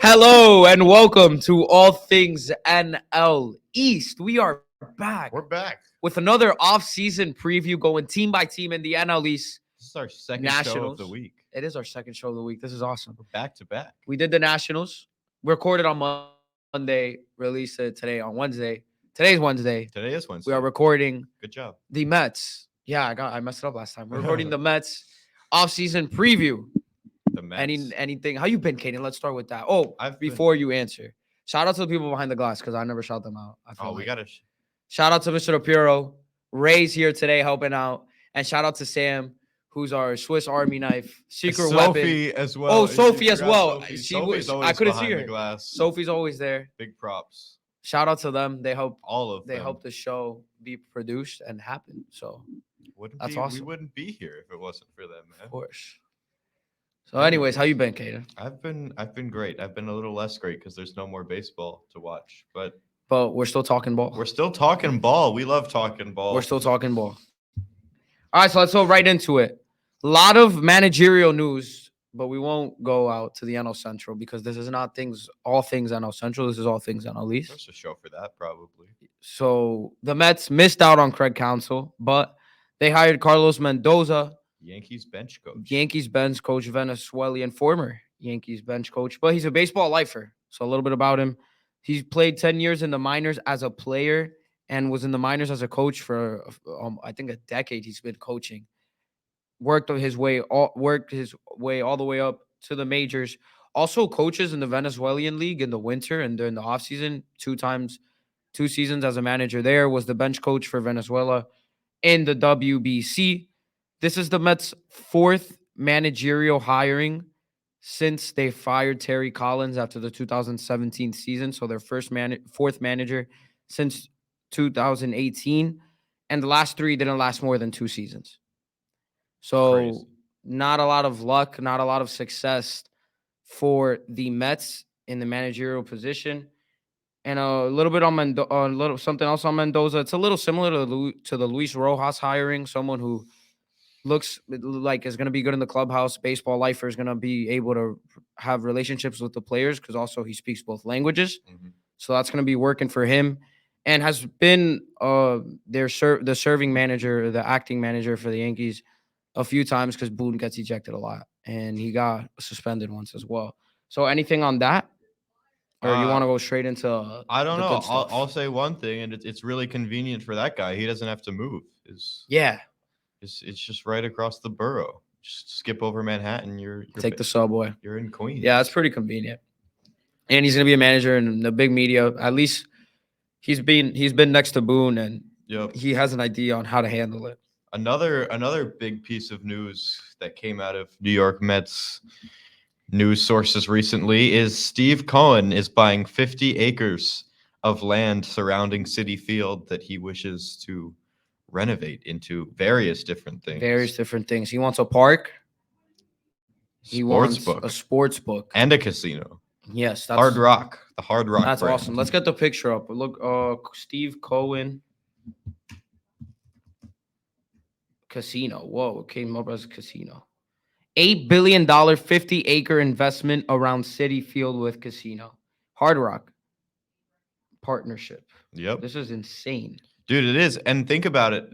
Hello and welcome to All Things NL East. We are back We're back. with another off-season preview going team by team in the NL East This is our second show of Nationals. the week. It is our second show of the week. This is awesome. We're back to back. We did the Nationals, recorded on Monday, released it today on Wednesday. Today's Wednesday. Today is Wednesday. We are recording Good job. the Mets. Yeah, I messed it up last time. We're recording the Mets off-season preview. The Mets. Anything? How you been, Cayden? Let's start with that. Oh, before you answer, shout out to the people behind the glass because I never shout them out. we gotta. Shout out to Mr. Rapiro. Ray's here today helping out, and shout out to Sam, who's our Swiss Army knife secret Sophie weapon. as well. Oh, Sophie as well. Sophie. She Sophie's was. always I couldn't see behind her. the glass. Sophie's always there. Big props. Shout out to them. They help. All of They them. help the show be produced and happen. So that's awesome. We wouldn't be here if it wasn't for them, man. Of course. So, anyways, how you been, Cayden? I've been great. I've been a little less great because there's no more baseball to watch, but we're still talking ball. we're still talking ball. We love talking ball. We're still talking ball. All right, so let's go right into it. A lot of managerial news, but we won't go out to the NL Central because this is not all things NL Central. This is all things NL East. There's a show for that, probably. So the Mets missed out on Craig Counsell, but they hired Carlos Mendoza, Yankees bench coach. Yankees bench coach, Venezuelan former Yankees bench coach, but he's a baseball lifer. So a little bit about him. He's played 10 years in the minors as a player and was in the minors as a coach for, I think, a decade. He's been coaching. Worked his way all the way up to the majors. Also coaches in the Venezuelan league in the winter and during the offseason. 2 seasons as a manager there. Was the bench coach for Venezuela in the WBC. This is the Mets' fourth managerial hiring since they fired Terry Collins after the 2017 season. So their fourth manager since 2018. And the last 3 didn't last more than 2 seasons. So Crazy. Not a lot of luck, not a lot of success for the Mets in the managerial position. And a little bit on something else on Mendoza. It's a little similar to the Luis Rojas hiring, someone who looks like is going to be good in the clubhouse. Baseball lifer is going to be able to have relationships with the players because also he speaks both languages. Mm-hmm. So that's going to be working for him, and has been the serving manager, the acting manager for the Yankees a few times because Boone gets ejected a lot, and he got suspended once as well. So anything on that? Or you want to go straight into? I don't the know. good stuff? I'll say one thing, and it's really convenient for that guy. He doesn't have to move. Yeah. It's just right across the borough. Just skip over Manhattan. You're Take the subway. You're in Queens. Yeah, it's pretty convenient. And he's gonna be a manager in the big media. At least he's been next to Boone, and he has an idea on how to handle it. Another big piece of news that came out of New York Mets news sources recently is Steve Cohen is buying 50 acres of land surrounding Citi Field that he wishes to renovate into various different things. He wants a park. He wants book. a sports book and a casino. Yes, that's Hard Rock. The Hard Rock. That's brand. awesome. Let's get the picture up. Look, Steve Cohen casino. Whoa, it came up as a casino. $8 billion, 50-acre investment around Citi Field with casino. Hard Rock partnership. Yep. This is insane. Dude, it is. And think about it.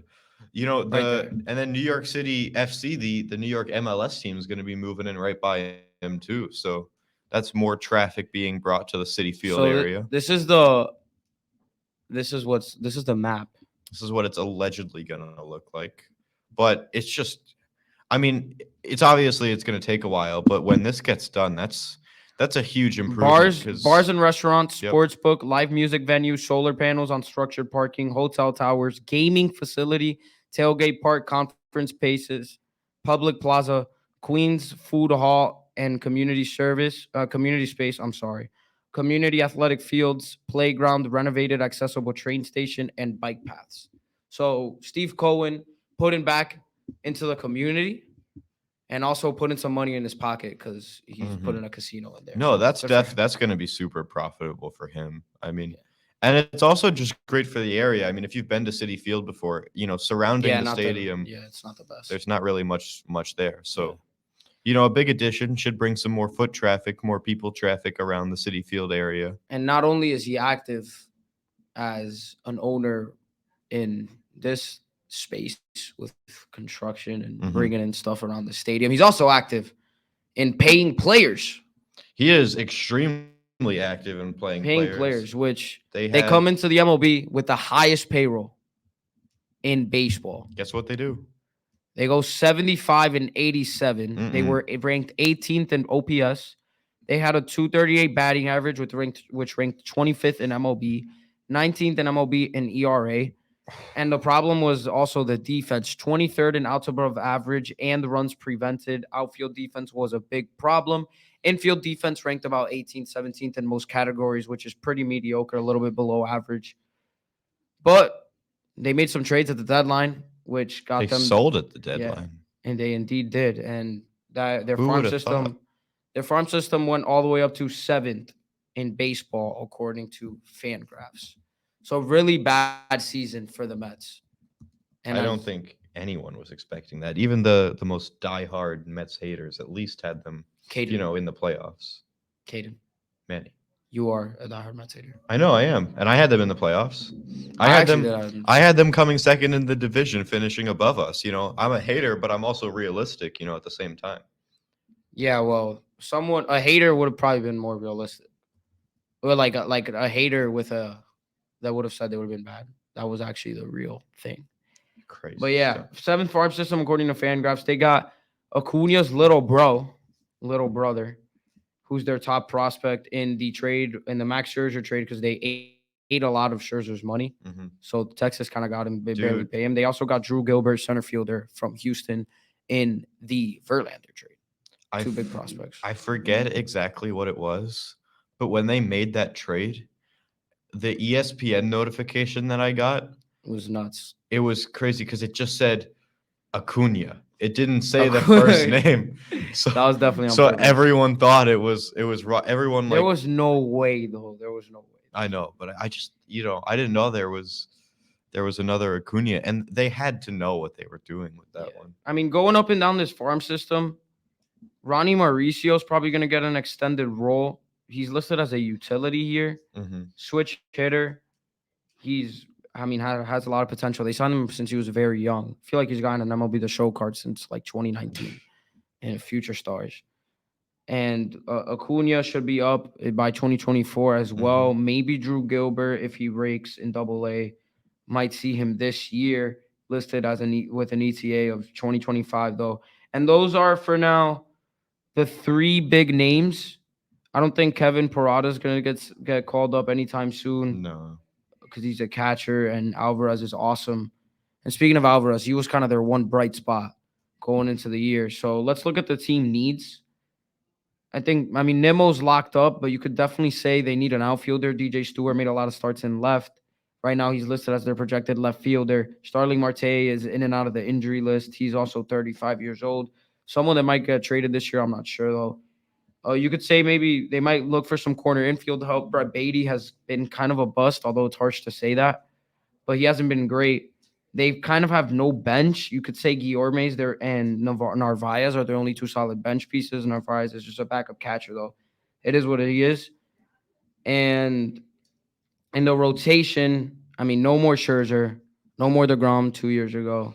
And then New York City FC, the New York MLS team is going to be moving in right by him too. So that's more traffic being brought to the Citi Field area. This is the map. This is what it's allegedly going to look like. But it's just, I mean, it's obviously it's going to take a while, but when this gets done, that's a huge improvement. Bars and restaurants, sports book, live music venue, solar panels on structured parking, hotel towers, gaming facility, tailgate park, conference spaces, public plaza, Queens food hall, and community space. Community athletic fields, playground, renovated accessible train station, and bike paths. So Steve Cohen putting back into the community. And also putting some money in his pocket because he's putting a casino in there. No, that's going to be super profitable for him. I mean, and it's also just great for the area. I mean, if you've been to Citi Field before, surrounding the stadium, it's not the best. There's not really much there. So A big addition should bring some more foot traffic, more people traffic around the City Field area. And not only is he active as an owner in this space with construction and bringing Hmm. in stuff around the stadium, he's also active in paying players. He is extremely active in playing Paying players. players, which They they had, come into the MLB with the highest payroll in baseball. guess what they do? They go 75 and 87. They Mm-mm. were ranked 18th in OPS. They had a 238 batting average, which ranked 25th in MLB, 19th in MLB in ERA. And the problem was also the defense, 23rd in outs above average and the runs prevented. Outfield defense was a big problem. Infield defense ranked about 18th, 17th in most categories, which is pretty mediocre, a little bit below average. But they made some trades at the deadline, which They got them, sold at the yeah, deadline. and they indeed did. And that Who would have thought? their farm system went all the way up to seventh in baseball, according to Fangraphs. So really bad season for the Mets. And I don't think anyone was expecting that. Even the most diehard Mets haters at least had them, Cayden, in the playoffs. Cayden, Manny. you are a diehard Mets hater. I know I am, and I had them in the playoffs. I I had actually did. them. I had them coming second in the division, finishing above us. I'm a hater, but I'm also realistic. At the same time. Yeah, well, a hater would have probably been more realistic, or like a hater with a that would have said they would have been bad. That was actually the real thing. But Crazy yeah, stuff. seventh farm system according to Fangraphs. They got Acuna's little brother, who's their top prospect in the Max Scherzer trade because they ate a lot of Scherzer's money. Hmm. So Texas kind of got him. They barely Dude, pay him. They also got Drew Gilbert, center fielder from Houston, in the Verlander trade. I Two big f- prospects. I forget exactly what it was, but when they made that trade, the ESPN notification that I got, It was nuts. it was crazy because it just said Acuna. It didn't say the first That name. So was definitely on so purpose. everyone thought it was raw. Everyone There like was no way though. There was no way. I know, but I just I didn't know there was another Acuna, and they had to know what they were doing with that Yeah. one. I mean, going up and down this farm system, Ronnie Mauricio is probably going to get an extended role. He's listed as a utility here, Hmm. switch hitter. He's, I mean, has a lot of potential. They signed him since he was very young. I feel like he's gotten an MLB The Show card since like 2019 and future stars. And Acuna should be up by 2024 as well. Hmm. Maybe Drew Gilbert, if he rakes in Double A, might see him this year listed as with an ETA of 2025 though. And those are for now the three big names. I don't think Kevin Parada is going to get called up anytime soon No. because he's a catcher, and Alvarez is awesome. And speaking of Alvarez, he was kind of their one bright spot going into the year. So let's look at the team needs. I mean, Nemo's locked up, but you could definitely say they need an outfielder. DJ Stewart made a lot of starts in left. Right now, he's listed as their projected left fielder. Starling Marte is in and out of the injury list. He's also 35 years old. Someone that might get traded this year, I'm not sure though. You could say maybe they might look for some corner infield help. Brett Beatty has been kind of a bust, although it's harsh to say that, but he hasn't been great. They kind of have no bench. You could say Guillorme's there and Narvaez are their only two solid bench pieces. Narvaez is just a backup catcher, though. It is what he is. And in the rotation, I mean, no more Scherzer, no more DeGrom 2 years ago,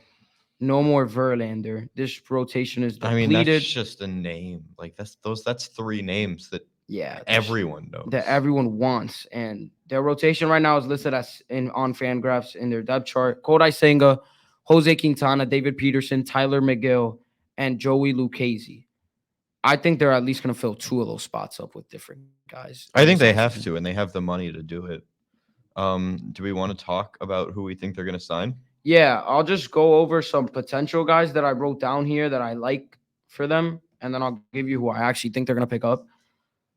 no more Verlander. This rotation is I mean, that's depleted. just a name. Like that's three names that Yeah, everyone that knows. everyone wants. And their rotation right now is listed as on Fangraphs in their depth chart. Kodai Senga, Jose Quintana, David Peterson, Tyler McGill, and Joey Lucchesi. I think they're at least going to fill two of those spots up with different guys in I this think they have offseason. to, and they have the money to do it. Do we want to talk about who we think they're going to sign? Yeah, I'll just go over some potential guys that I wrote down here that I like for them, and then I'll give you who I actually think they're going to pick up.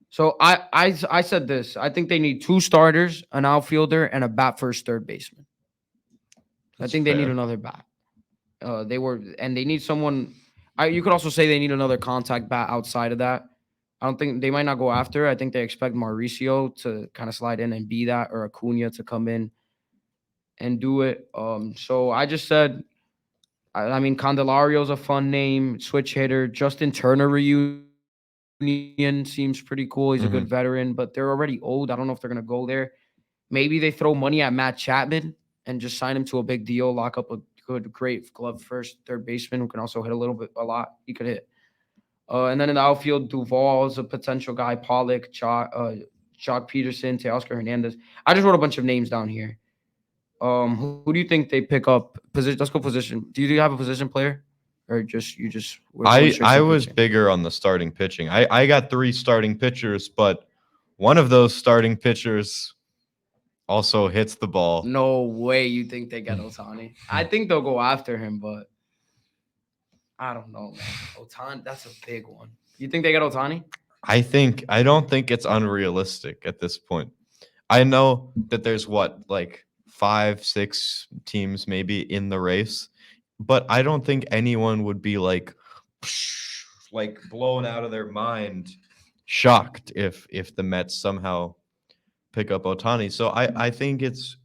So I said this. I think they need two starters, an outfielder, and a bat first third baseman. I That's think they need fair. another bat. They need someone. You could also say they need another contact bat outside of that. I don't think they might not go after. I think they expect Mauricio to kind of slide in and be that, or Acuna to come in and do it. So I just said I mean, Candelario's a fun name. Switch hitter. Justin Turner reunion seems pretty cool. He's a good veteran, but they're Hmm. already old. I don't know if they're gonna go there. Maybe they throw money at Matt Chapman and just sign him to a big deal, lock up a good, great glove first third baseman who can also hit a little bit, a lot. He could hit. And then in the outfield, Duvall is a potential guy. Pollock, Jock Peterson, Teoscar Hernandez. I just wrote a bunch of names down here. Who do you think they pick up? Position. Let's go position. Do you have a position player, or just you just we're going straight to I the was pitching? bigger on the starting pitching. I got three starting pitchers, but one of those starting pitchers also hits the ball. No way. You think they get Otani? I think they'll go after him, but I don't know, man. Otani, that's a big one. You think they get Otani? I don't think it's unrealistic at this point. I know that there's what, like 5, 6 teams maybe in the race, but I don't think anyone would be like blown out of their mind, shocked if the Mets somehow pick up Otani. So I think it's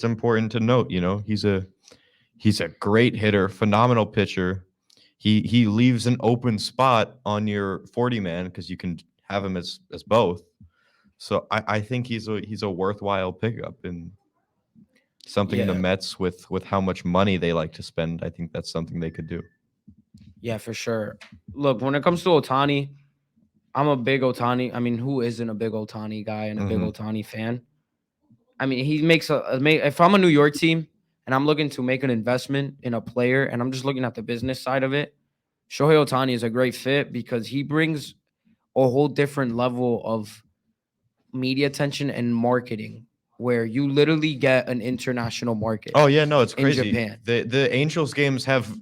important to note, he's a great hitter, phenomenal pitcher. He leaves an open spot on your 40 man because you can have him as both. So I think he's a worthwhile pickup and something the Yeah, Mets with how much money they like to spend. I think that's something they could do. yeah, for sure. Look, when it comes to Otani, I'm a big Otani. I mean, who isn't a big Otani guy and a big Hmm. Otani fan? I mean, he makes if I'm a New York team and I'm looking to make an investment in a player and I'm just looking at the business side of it, Shohei Otani is a great fit because he brings a whole different level of media attention and marketing where you literally get an international market Oh yeah, no, it's in crazy. Japan. The Angels games have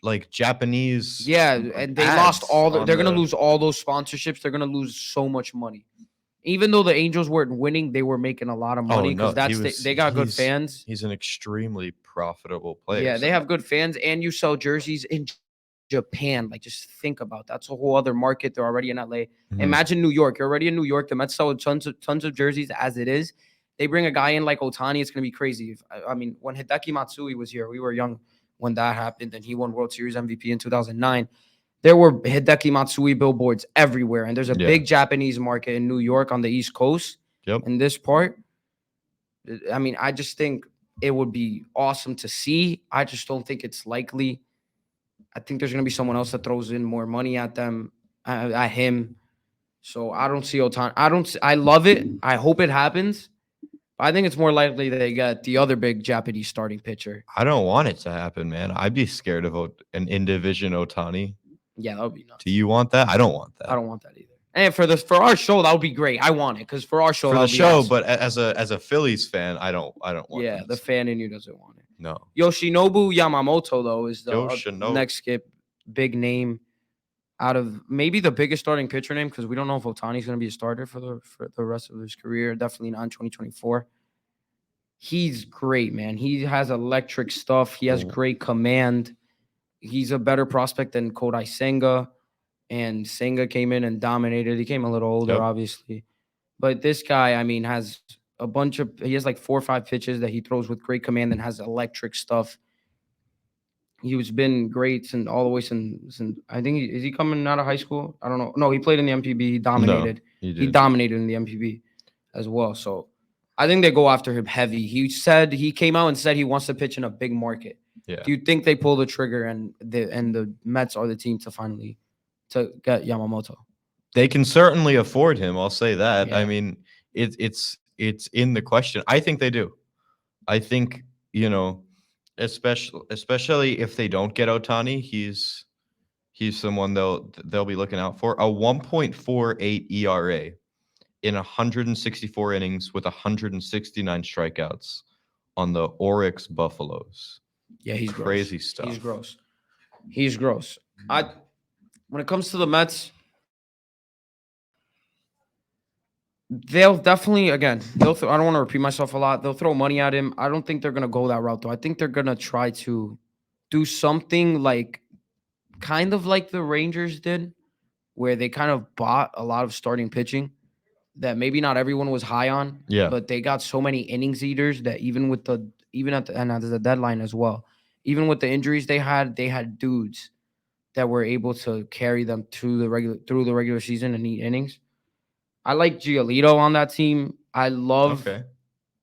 like Japanese Yeah, and they lost ads they're on going to the. lose all those sponsorships. They're going to lose so much money. Even though the Angels weren't winning, they were making a lot of Oh money no, because they got good fans. he's an extremely profitable player. Yeah, So they have good fans, and you sell jerseys in Japan. Like, just think about that's a whole other market. They're already in LA. Imagine mhm. New York. You're already in New York. The Mets sell tons of jerseys as it is. They bring a guy in like Otani. It's gonna be crazy. I mean, when Hideki Matsui was here, we were young when that happened, and he won World Series MVP in 2009. There were Hideki Matsui billboards everywhere, and there's a Yeah. big Japanese market in New York on the East Coast. Yep. In this part, I mean, I just think it would be awesome to see. I just don't think it's likely. I think there's going to be someone else that throws in more money at them, at him. So I don't see Otani. I love it. I hope it happens. But I think it's more likely they get the other big Japanese starting pitcher. I don't want it to happen, man. I'd be scared of an in division Otani. Yeah, that would be Do nuts. you want that? I don't want I that don't want that either. And for our show, that would be great. I want it because for our show, for that the would be show, awesome. but as a Phillies fan, I don't want Yeah, them the to. fan in you doesn't want it. No. Yoshinobu Yamamoto though is the Yoshino. next skip big name out of maybe the biggest starting pitcher name because we don't know if Otani's going to be a starter for the rest of his career. Definitely not in 2024. He's great, man. He has electric stuff. He has great command. He's a better prospect than Kodai Senga, and Senga came in and dominated. He came a little older, Yep. obviously, but this guy, I mean, has a bunch of. He has like 4 or 5 pitches that he throws with great command and has electric stuff. He was been great since all the way since I think is he coming out of high school? I don't know. No, he played in the MPB. He No, dominated. he He did. dominated in the MPB as well. So I think they go after him heavy. He came out and said he wants to pitch in a big market. Yeah. Do you think they pull the trigger and the Mets are the team to finally to get Yamamoto? They can certainly afford him. I'll say that. I Yeah. mean, it's in the question. I think they do. I think especially if they don't get Otani, he's someone they'll be looking out for. A 1.48 ERA in 164 innings with 169 strikeouts on the Oryx Buffaloes. Yeah, he's gross. Crazy He's stuff. gross. He's gross. I when it comes to the Mets, they'll definitely again. I don't want to repeat myself a lot. They'll throw money at him. I don't think they're gonna go that route though. I think they're gonna try to do something like kind of like the Rangers did, where they kind of bought a lot of starting pitching that maybe not everyone was high on, Yeah. but they got so many innings eaters that even at the deadline as well. Even with the injuries they had dudes that were able to carry them through the regular season and eat innings. I like Giolito on that team. I love. Okay.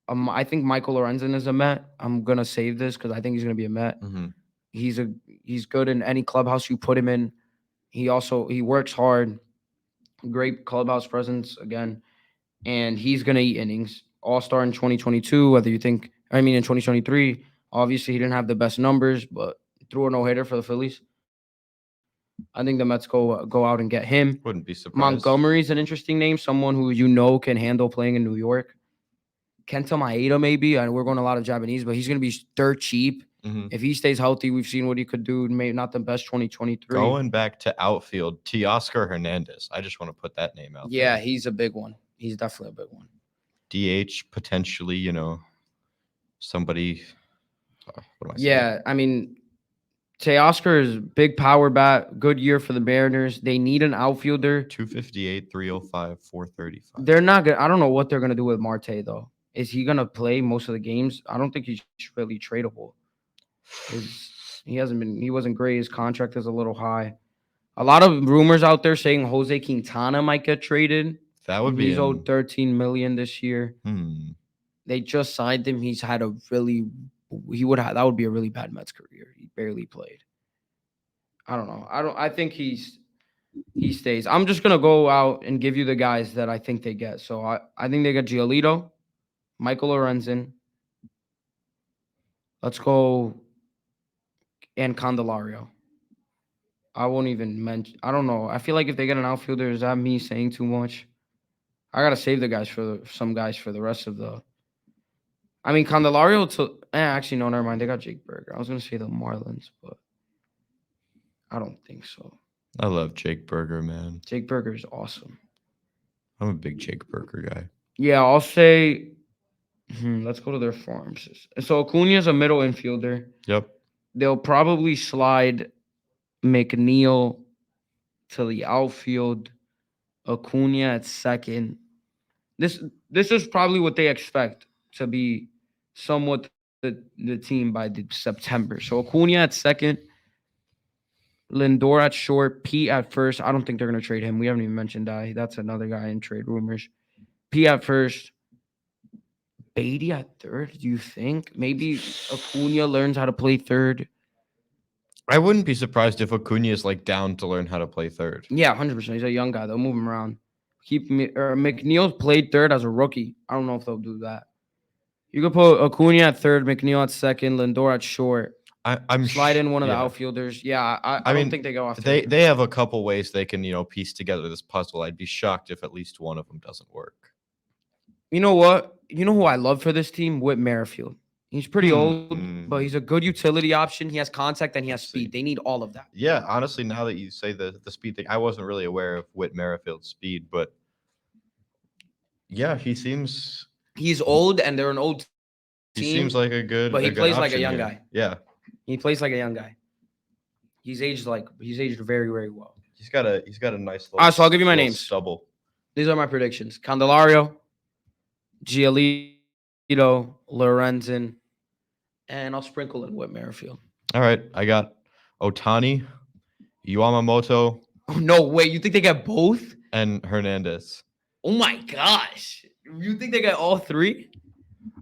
I think Michael Lorenzen is a Met. I'm gonna save this because I think he's gonna be a Met. Hmm. He's a he's good in any clubhouse you put him in. He works hard. Great clubhouse presence again, and he's gonna eat innings. All star in 2022. Whether you think, I mean, in 2023, obviously he didn't have the best numbers, but threw a no hitter for the Phillies. I think the Mets go out and get him. Wouldn't be surprised. Montgomery's an interesting name, someone who can handle playing in New York. Kenta Maeda, maybe. And we're going a lot of Japanese, but he's going to be dirt cheap. Hmm. If he stays healthy, we've seen what he could do. Maybe not the best 2023. Going back to outfield, Teoscar Hernandez. I just want to put that name out Yeah, there. he's a big one. He's definitely a big one. DH potentially, somebody. What am I saying? Yeah, I mean, Teoscar is big power bat. Good year for the Mariners. They need an outfielder. 258, 305, 435. They're not gonna. I don't know what they're gonna do with Marte though. Is he gonna play most of the games? I don't think he's really tradable. He hasn't been. He wasn't great. His contract is a little high. A lot of rumors out there saying Jose Quintana might get traded. That would be He's in. owed 13 million this year. Hmm. They just signed him. He's had a really he would have that would be a really bad Mets career. He barely played. I don't know. I think he stays. I'm just gonna go out and give you the guys that I think they get. So I think they get Giolito, Michael Lorenzen. Let's go and Candelario. I won't even mention. I don't know. I feel like if they get an outfielder, is that me saying too much? I gotta save the guys some guys for the rest of the. I mean, Candelario to actually no, never mind. They got Jake Berger. I was gonna say the Marlins, but I don't think so. I love Jake Berger, man. Jake Berger is awesome. I'm a big Jake Berger guy. Yeah, I'll say. Let's go to their farms. So Acuna is a middle infielder. Yep. They'll probably slide McNeil to the outfield. Acuna at second. This this is probably what they expect to be somewhat the team by September. So Acuna at second, Lindor at short, Pete at first. I don't think they're gonna trade him. We haven't even mentioned that. That's another guy in trade rumors. Pete at first, Beatty at third. Do you think maybe Acuna learns how to play third? I wouldn't be surprised if Acuna is like down to learn how to play third. Yeah, 100%. He's a young guy. They'll move him around. McNeil played third as a rookie. I don't know if they'll do that. You could put Acuna at third, McNeil at second, Lindor at short. I'm Slide in one of the yeah. outfielders. Yeah, I I don't mean, think they go after they him. they have a couple ways they can piece together this puzzle. I'd be shocked if at least one of them doesn't work. You know what? You know who I love for this team? Whit Merrifield. He's pretty old, but he's a good utility option. He has contact and he has Let's see. speed. They need all of that. Yeah, honestly, now that you say the speed thing, I wasn't really aware of Whit Merrifield's speed, but yeah, he seems He's old and they're an old team, he seems like a good but he a good plays like a option young here. guy. Yeah, He plays like a young guy. He's aged very, very well. he's got a nice little. All right, so I'll give you my little names. Stubble. These are my predictions: Candelario, Giolito, Lorenzen, and I'll sprinkle in Whit Merrifield. All right, I got Otani, Yamamoto, Oh no, wait! You think they got both? and Hernandez. Oh my gosh! You think they got all three?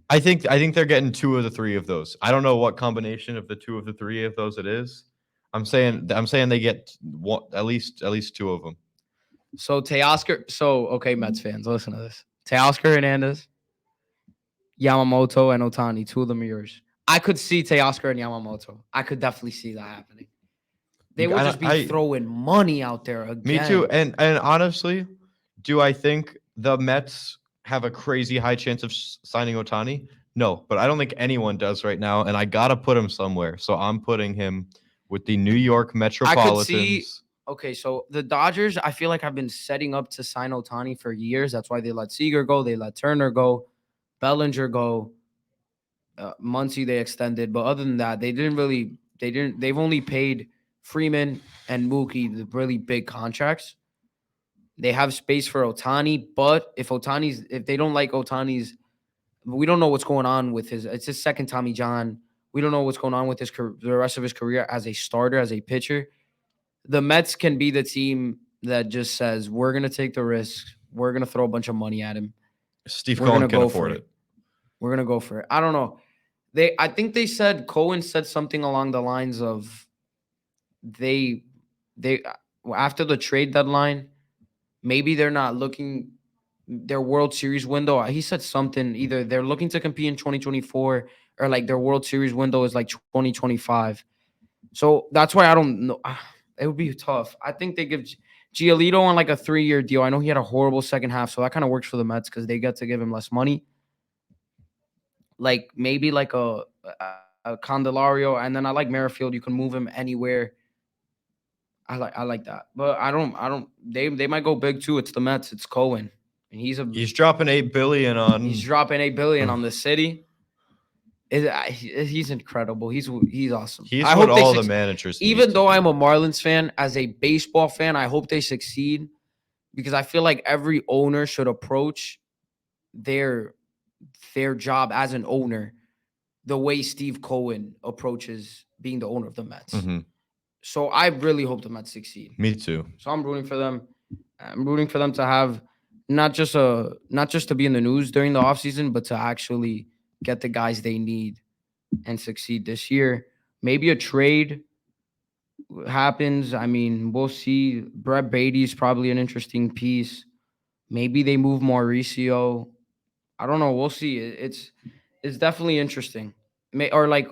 I think they're getting two of the three of those. I don't know what combination of the two of the three of those it is. I'm saying they get one, at least two of them. So Teoscar. So okay, Mets fans, listen to this: Teoscar Hernandez, Yamamoto, and Otani. Two of them are yours. I could see Teoscar and Yamamoto. I could definitely see that happening. They would just be throwing money out there again. Me too. And honestly, do I think the Mets have a crazy high chance of signing Otani? No, but I don't think anyone does right now, and I gotta put him somewhere. So I'm putting him with the New York Metropolitans. Okay, so the Dodgers, I feel like have been setting up to sign Otani for years. That's why they let Seager go, they let Turner go, Bellinger go. Muncy they extended, but other than that, they've only paid Freeman and Mookie the really big contracts. They have space for Otani, but if they don't like Otani's, we don't know what's going on with it's his second Tommy John. We don't know what's going on with the rest of his career as a starter, as a pitcher. The Mets can be the team that just says, we're going to take the risk. We're going to throw a bunch of money at him. Steve We're going Cohen to can go afford for it. it. We're going to go for it. I don't know. I think they said Cohen said something along the lines of they after the trade deadline, maybe they're not looking their World Series window. He said something either they're looking to compete in 2024 or like their World Series window is like 2025. So that's why I don't know. It would be tough. I think they give Giolito on like a 3-year deal. I know he had a horrible second half, so that kind of works for the Mets because they get to give him less money. Like maybe like a Candelario, and then I like Merrifield. You can move him anywhere. I like that, but I don't. They might go big too. It's the Mets. It's Cohen, and He's dropping $8 billion on. he's dropping $8 billion on the city. He's incredible. He's awesome. He's I what hope they all the succeed. managers need Even to though be. I'm a Marlins fan, as a baseball fan, I hope they succeed because I feel like every owner should approach their job as an owner the way Steve Cohen approaches being the owner of the Mets. Mm-hmm. So I really hope the Mets succeed. Me too. So I'm rooting for them. I'm rooting for them to have not just to be in the news during the offseason, but to actually get the guys they need and succeed this year. Maybe a trade happens. I mean, we'll see. Brett Beatty's probably an interesting piece. Maybe they move Mauricio. I don't know. We'll see. It's definitely interesting. Or like,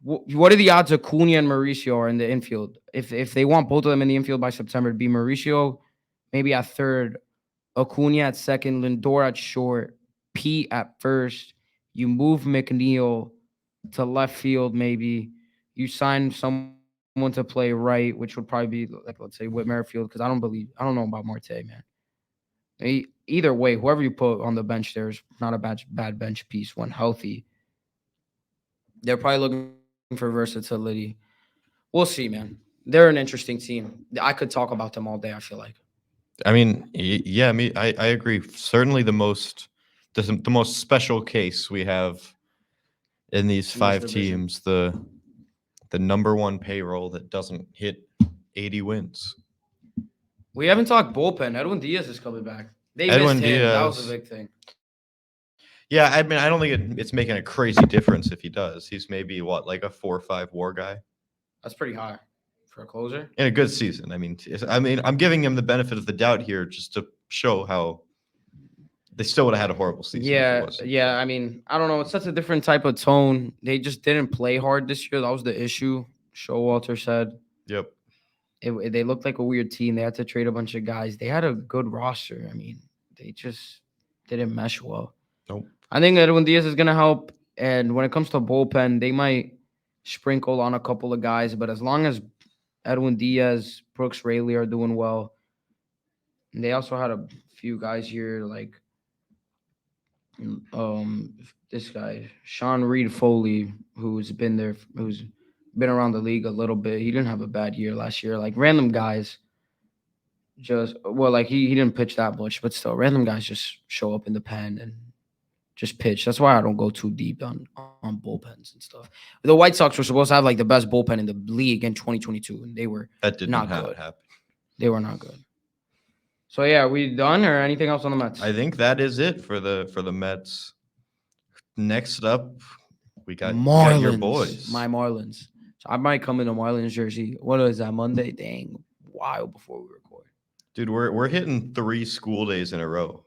what are the odds Acuna and Mauricio are in the infield? If they want both of them in the infield by September, it'd be Mauricio maybe at third, Acuna at second, Lindor at short, Pete at first. You move McNeil to left field, maybe. You sign someone to play right, which would probably be like, let's say Whit Merrifield, because I don't know about Marte, man. Either way, whoever you put on the bench there is not a bad bench piece when healthy. They're probably looking for versatility. We'll see, man. They're an interesting team. I could talk about them all day, I feel like. I mean, yeah, I agree. Certainly the most special case we have in these In this 5 division. teams, the number one payroll that doesn't hit 80 wins. We haven't talked bullpen. Edwin Diaz is coming back. They Edwin missed him. That was Diaz. a big thing. Yeah, I mean, I don't think it's making a crazy difference if he does. He's maybe like a 4 or 5 WAR guy That's pretty high for a closer. in a good season. I mean, I'm giving him the benefit of the doubt here just to show how they still would have had a horrible season. If it wasn't. Yeah. I mean, I don't know. It's such a different type of tone. They just didn't play hard this year. That was the issue. Showalter said Yep. they looked like a weird team. They had to trade a bunch of guys. They had a good roster. I mean, they just didn't mesh well. Nope. I think Edwin Diaz is going to help. And when it comes to bullpen, they might sprinkle on a couple of guys. But as long as Edwin Diaz, Brooks Raley are doing well, and they also had a few guys here like this guy Sean Reed Foley, who's been around the league a little bit. He didn't have a bad year last year. Like random guys, like he didn't pitch that much, but still, random guys just show up in the pen and just pitch. That's why I don't go too deep on bullpens and stuff. The White Sox were supposed to have like the best bullpen in the league in 2022, and they were That did not not good. happen. They were not good. So yeah, we done or anything else on the Mets? I think that is it for the Mets. Next up, we got your boys. My Marlins. So I might come in a Marlins jersey. What is that, Monday? Dang, while before we record. Dude, we're hitting 3 school days in a row.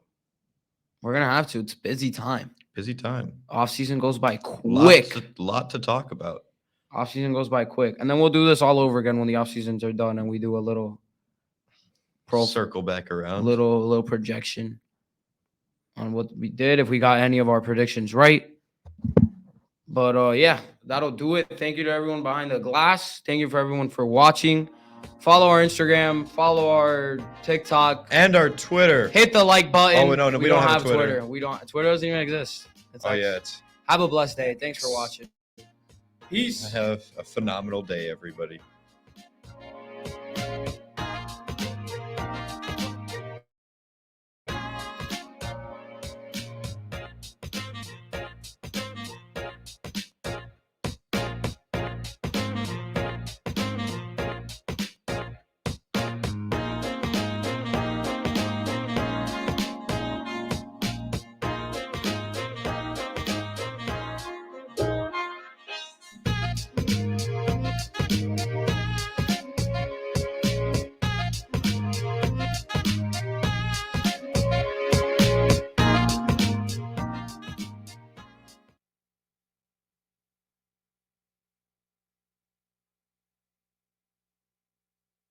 We're gonna have to. It's busy time. Busy time. Off season goes by quick. Lot to talk about. Off season goes by quick, and then we'll do this all over again when the off seasons are done, and we do a little circle back around. Little projection on what we did, if we got any of our predictions right. But yeah, that'll do it. Thank you to everyone behind the glass. Thank you for everyone for watching. Follow our Instagram, follow our TikTok, and our Twitter. Hit the like button. Oh no, we don't have Twitter. Twitter doesn't even exist. It's have a blessed day. Thanks for watching. Peace. Have a phenomenal day, everybody.